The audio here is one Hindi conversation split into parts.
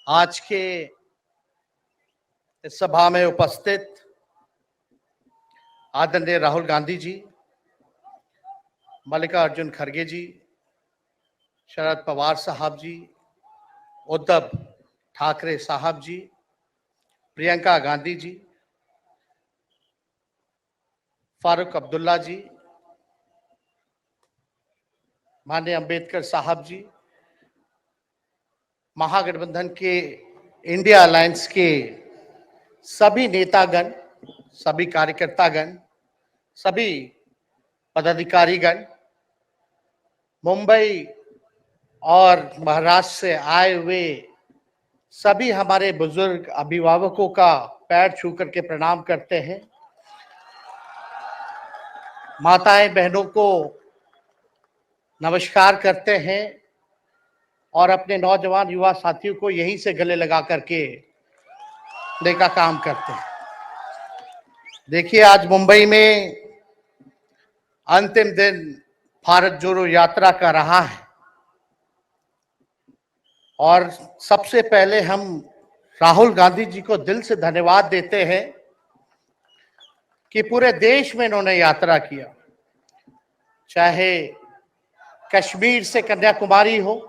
आज के इस सभा में उपस्थित आदरणीय राहुल गांधी जी, मल्लिकार्जुन खड़गे जी, शरद पवार साहब जी, उद्धव ठाकरे साहब जी, प्रियंका गांधी जी, फारूक अब्दुल्ला जी, माननीय अंबेडकर साहब जी, महागठबंधन के इंडिया अलायंस के सभी नेतागण, सभी कार्यकर्तागण, सभी पदाधिकारीगण, मुंबई और महाराष्ट्र से आए हुए सभी हमारे बुजुर्ग अभिभावकों का पैर छू करके प्रणाम करते हैं। माताएं बहनों को नमस्कार करते हैं और अपने नौजवान युवा साथियों को यहीं से गले लगा करके का काम करते हैं। देखिए, आज मुंबई में अंतिम दिन भारत जोड़ो यात्रा का रहा है और सबसे पहले हम राहुल गांधी जी को दिल से धन्यवाद देते हैं कि पूरे देश में इन्होंने यात्रा किया, चाहे कश्मीर से कन्याकुमारी हो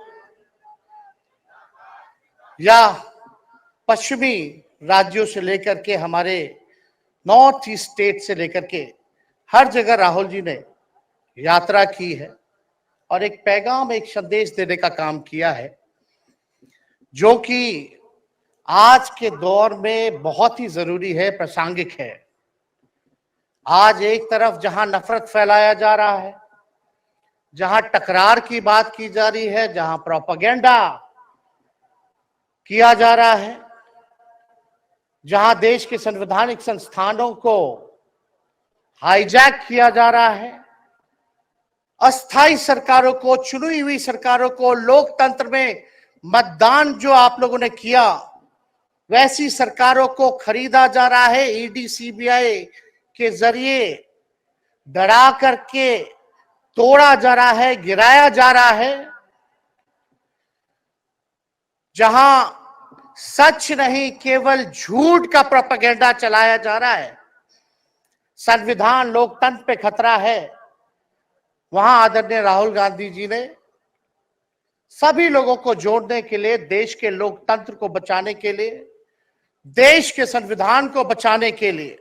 या पश्चिमी राज्यों से लेकर के हमारे नॉर्थ ईस्ट स्टेट से लेकर के हर जगह राहुल जी ने यात्रा की है और एक पैगाम, एक संदेश देने का काम किया है, जो कि आज के दौर में बहुत ही जरूरी है, प्रासंगिक है। आज एक तरफ जहां नफरत फैलाया जा रहा है, जहां टकरार की बात की जा रही है, जहां प्रोपेगेंडा किया जा रहा है, जहां देश के संवैधानिक संस्थानों को हाईजैक किया जा रहा है, अस्थाई सरकारों को, चुनी हुई सरकारों को, लोकतंत्र में मतदान जो आप लोगों ने किया वैसी सरकारों को खरीदा जा रहा है, ईडी सीबीआई के जरिए डरा करके तोड़ा जा रहा है, गिराया जा रहा है। जहां सच नहीं, केवल झूठ का प्रोपेगेंडा चलाया जा रहा है, संविधान लोकतंत्र पे खतरा है, वहां आदरणीय राहुल गांधी जी ने सभी लोगों को जोड़ने के लिए, देश के लोकतंत्र को बचाने के लिए, देश के संविधान को बचाने के लिए,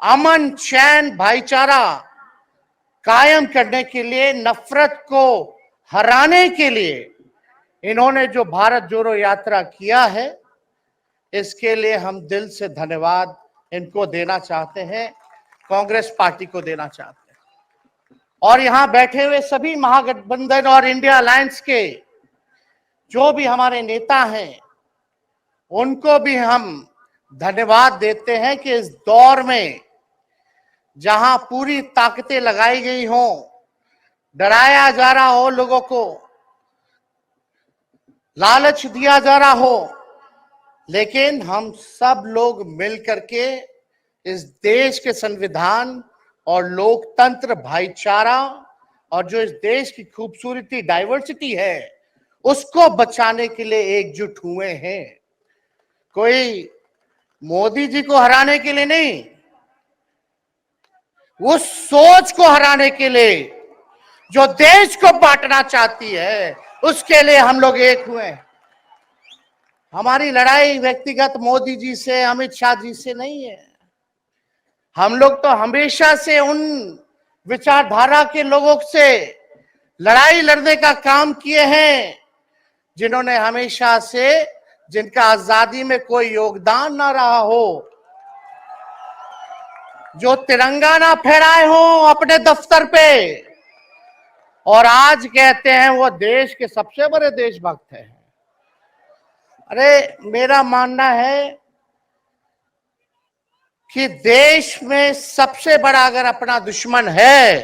अमन चैन भाईचारा कायम करने के लिए, नफरत को हराने के लिए इन्होंने जो भारत जोड़ो यात्रा किया है, इसके लिए हम दिल से धन्यवाद इनको देना चाहते हैं, कांग्रेस पार्टी को देना चाहते हैं। और यहां बैठे हुए सभी महागठबंधन और इंडिया अलायंस के जो भी हमारे नेता हैं, उनको भी हम धन्यवाद देते हैं कि इस दौर में जहां पूरी ताकतें लगाई गई हों, डराया जा रहा हो, लोगों को लालच दिया जा रहा हो, लेकिन हम सब लोग मिलकर के इस देश के संविधान और लोकतंत्र, भाईचारा और जो इस देश की खूबसूरती, डाइवर्सिटी है, उसको बचाने के लिए एकजुट हुए हैं। कोई मोदी जी को हराने के लिए नहीं, उस सोच को हराने के लिए जो देश को बांटना चाहती है, उसके लिए हम लोग एक हुए हैं। हमारी लड़ाई व्यक्तिगत मोदी जी से, अमित शाह जी से नहीं है। हम लोग तो हमेशा से उन विचारधारा के लोगों से लड़ाई लड़ने का काम किए हैं जिन्होंने हमेशा से, जिनका आजादी में कोई योगदान ना रहा हो, जो तिरंगा ना फहराए हो अपने दफ्तर पे, और आज कहते हैं वो देश के सबसे बड़े देशभक्त हैं। अरे, मेरा मानना है कि देश में सबसे बड़ा अगर अपना दुश्मन है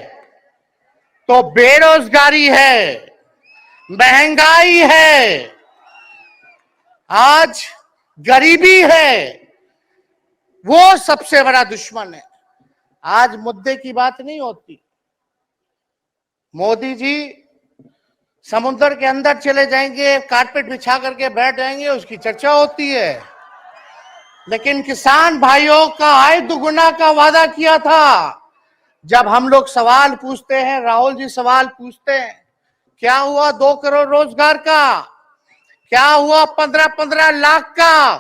तो बेरोजगारी है, महंगाई है, आज गरीबी है, वो सबसे बड़ा दुश्मन है। आज मुद्दे की बात नहीं होती। मोदी जी समुद्र के अंदर चले जाएंगे, कारपेट बिछा करके बैठ जाएंगे, उसकी चर्चा होती है। लेकिन किसान भाइयों का आय दुगुना का वादा किया था। जब हम लोग सवाल पूछते हैं, राहुल जी सवाल पूछते हैं, क्या हुआ 2 करोड़ रोजगार का, क्या हुआ 15-15 लाख का,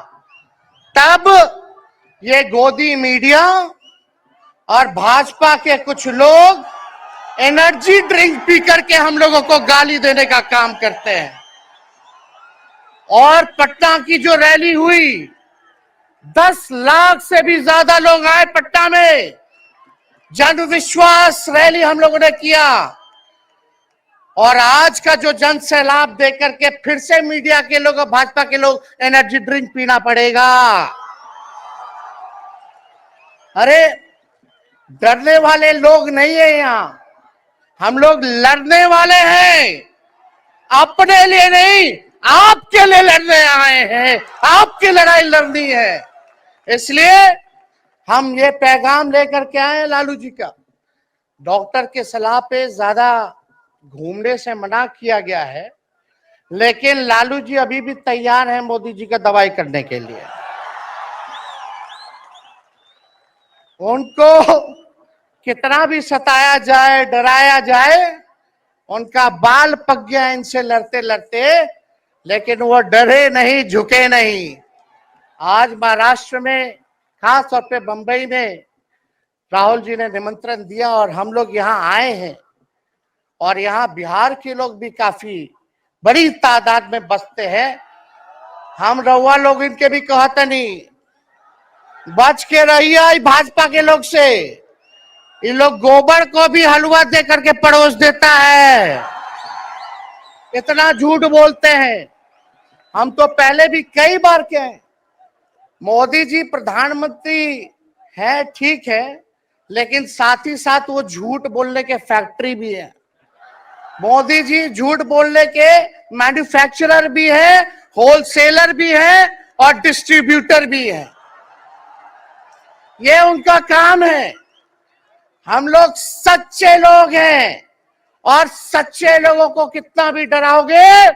तब ये गोदी मीडिया और भाजपा के कुछ लोग एनर्जी ड्रिंक पी करके हम लोगों को गाली देने का काम करते हैं। और पटना की जो रैली हुई, 10 लाख से भी ज्यादा लोग आए पटना में, जन विश्वास रैली हम लोगों ने किया। और आज का जो जन सैलाब देकर के फिर से मीडिया के लोग और भाजपा के लोग एनर्जी ड्रिंक पीना पड़ेगा। अरे डरने वाले लोग नहीं है यहां, हम लोग लड़ने वाले हैं, अपने लिए नहीं, आपके लिए लड़ने आए हैं, आपकी लड़ाई लड़नी है। इसलिए हम ये पैगाम लेकर के आए लालू जी का। डॉक्टर के सलाह पे ज्यादा घूमने से मना किया गया है, लेकिन लालू जी अभी भी तैयार हैं मोदी जी का दवाई करने के लिए। उनको कितना भी सताया जाए, डराया जाए, उनका बाल पक गया इनसे लड़ते लड़ते, लेकिन वो डरे नहीं, झुके नहीं। आज महाराष्ट्र में, खास तौर पे बंबई में राहुल जी ने निमंत्रण दिया और हम लोग यहाँ आए हैं। और यहाँ बिहार के लोग भी काफी बड़ी तादाद में बसते हैं। हम रउआ लोग इनके भी कहते नहीं, बच के रहिए भाजपा के लोग से। ये लोग गोबर को भी हलवा दे करके परोस देता है, इतना झूठ बोलते हैं। हम तो पहले भी कई बार कहे, मोदी जी प्रधानमंत्री है ठीक है, लेकिन साथ ही साथ वो झूठ बोलने के फैक्ट्री भी है। मोदी जी झूठ बोलने के मैन्युफैक्चरर भी है, होलसेलर भी है और डिस्ट्रीब्यूटर भी है। ये उनका काम है। हम लोग सच्चे लोग हैं और सच्चे लोगों को कितना भी डराओगे,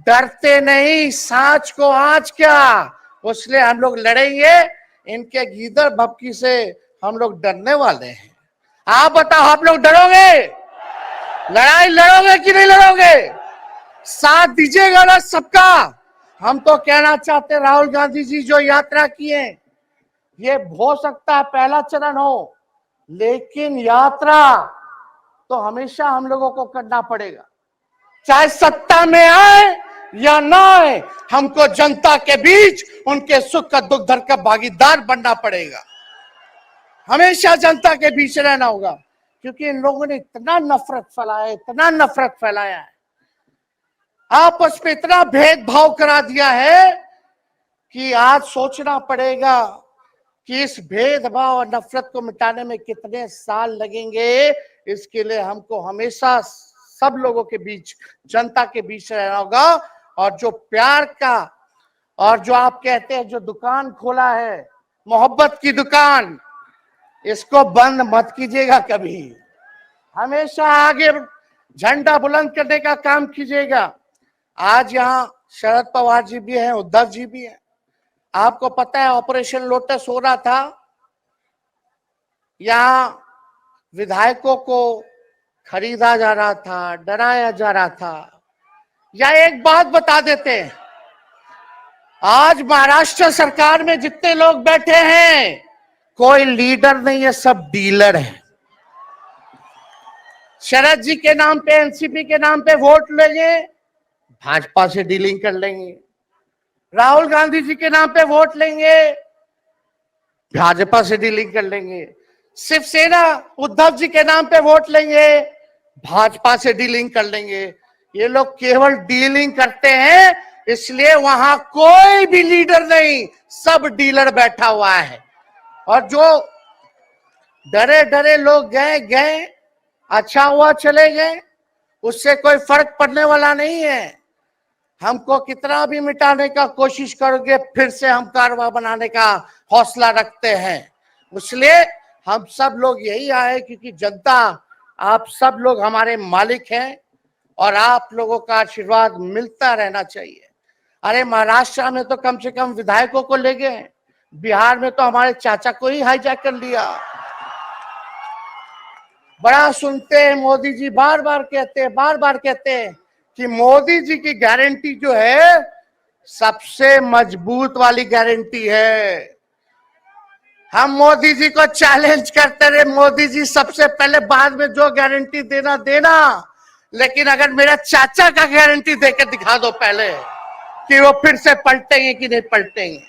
डरते नहीं, सांच को आज क्या, इसलिए हम लोग लड़ेंगे। इनके गीदड़ भपकी से हम लोग डरने वाले हैं। आप बताओ, आप लोग डरोगे? लड़ाई लड़ोगे कि नहीं लड़ोगे? साथ दीजिएगा ना सबका? हम तो कहना चाहते, राहुल गांधी जी जो यात्रा किए, ये हो सकता है पहला चरण हो, लेकिन यात्रा तो हमेशा हम लोगों को करना पड़ेगा। चाहे सत्ता में आए या ना आए, हमको जनता के बीच उनके सुख का दुख दर्द का भागीदार बनना पड़ेगा। हमेशा जनता के बीच रहना होगा, क्योंकि इन लोगों ने इतना नफरत फैलाया, इतना नफरत फैलाया है, आपस में इतना भेदभाव करा दिया है कि आज सोचना पड़ेगा कि इस भेदभाव और नफरत को मिटाने में कितने साल लगेंगे। इसके लिए हमको हमेशा सब लोगों के बीच, जनता के बीच रहना होगा। और जो प्यार का, और जो आप कहते हैं जो दुकान खोला है, मोहब्बत की दुकान, इसको बंद मत कीजिएगा कभी। हमेशा आगे झंडा बुलंद करने का काम कीजिएगा। आज यहाँ शरद पवार जी भी हैं, उद्धव जी भी हैं। आपको पता है ऑपरेशन लोटस हो रहा था, यहाँ विधायकों को खरीदा जा रहा था, डराया जा रहा था। या एक बात बता देते हैं, आज महाराष्ट्र सरकार में जितने लोग बैठे हैं, कोई लीडर नहीं है, सब डीलर है। शरद जी के नाम पे, एनसीपी के नाम पे वोट लेंगे, भाजपा से डीलिंग कर लेंगे। राहुल गांधी जी के नाम पे वोट लेंगे, भाजपा से डीलिंग कर लेंगे। शिवसेना उद्धव जी के नाम पे वोट लेंगे, भाजपा से डीलिंग कर लेंगे। ये लोग केवल डीलिंग करते हैं, इसलिए वहां कोई भी लीडर नहीं, सब डीलर बैठा हुआ है। और जो डरे डरे लोग गए, अच्छा हुआ चले गए, उससे कोई फर्क पड़ने वाला नहीं है। हमको कितना भी मिटाने का कोशिश करोगे, फिर से हम कारवा बनाने का हौसला रखते हैं। इसलिए हम सब लोग यही आए, क्योंकि जनता, आप सब लोग हमारे मालिक हैं और आप लोगों का आशीर्वाद मिलता रहना चाहिए। अरे महाराष्ट्र में तो कम से कम विधायकों को ले गए, बिहार में तो हमारे चाचा को ही हाईजैक कर लिया। बड़ा सुनते हैं, मोदी जी बार बार कहते हैं कि मोदी जी की गारंटी जो है सबसे मजबूत वाली गारंटी है। हम मोदी जी को चैलेंज करते रहे, मोदी जी सबसे पहले, बाद में जो गारंटी देना, लेकिन अगर मेरा चाचा का गारंटी देकर दिखा दो पहले कि वो फिर से पलटेंगे कि नहीं पलटेंगे।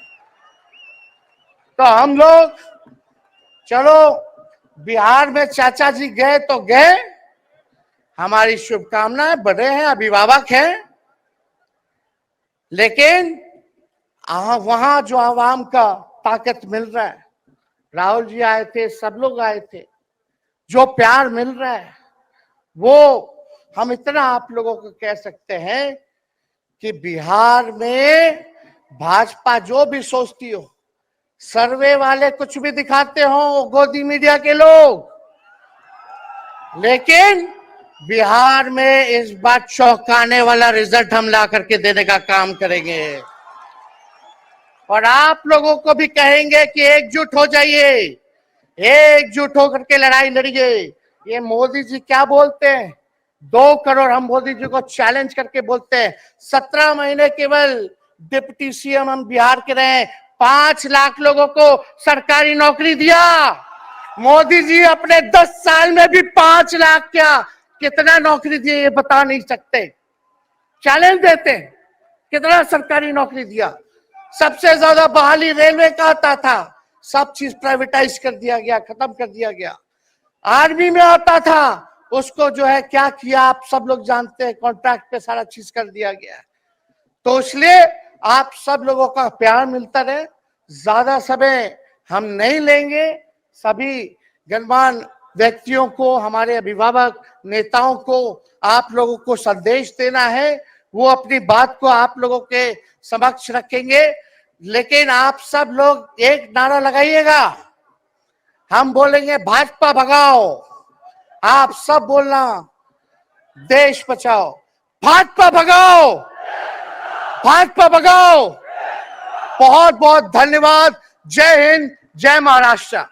तो हम लोग चलो बिहार में चाचा जी गए तो गए, हमारी शुभकामनाएं, बड़े हैं, अभिभावक हैं, लेकिन वहां जो आवाम का ताकत मिल रहा है, राहुल जी आए थे, सब लोग आए थे, जो प्यार मिल रहा है वो हम इतना आप लोगों को कह सकते हैं कि बिहार में भाजपा जो भी सोचती हो, सर्वे वाले कुछ भी दिखाते हो, गोदी मीडिया के लोग, लेकिन बिहार में इस बार चौंकाने वाला रिजल्ट हम ला करके देने का काम करेंगे। और आप लोगों को भी कहेंगे कि एकजुट हो जाइए, एकजुट होकर के लड़ाई लड़िए। ये मोदी जी क्या बोलते हैं, 2 करोड़, हम मोदी जी को चैलेंज करके बोलते हैं 17 महीने केवल डिप्टी सीएम हम बिहार के रहे, 5 लाख लोगों को सरकारी नौकरी दिया। मोदी जी अपने 10 साल में भी 5 लाख क्या कितना नौकरी दिए ये बता नहीं सकते। चैलेंज देते हैं कितना सरकारी नौकरी दिया। सबसे ज्यादा बहाली रेलवे का आता था, सब चीज प्राइवेटाइज कर दिया गया, खत्म कर दिया गया। आर्मी में आता था, उसको जो है क्या किया आप सब लोग जानते हैं, कॉन्ट्रैक्ट पे सारा चीज कर दिया गया। तो इसलिए आप सब लोगों का प्यार मिलता रहे। ज्यादा समय हम नहीं लेंगे, सभी गणमान्य व्यक्तियों को, हमारे अभिभावक नेताओं को आप लोगों को संदेश देना है, वो अपनी बात को आप लोगों के समक्ष रखेंगे। लेकिन आप सब लोग एक नारा लगाइएगा, हम बोलेंगे भाजपा भगाओ, आप सब बोलना देश बचाओ, भाजपा भगाओ, भाजपा भगाओ। बहुत बहुत धन्यवाद। जय हिंद, जय महाराष्ट्र।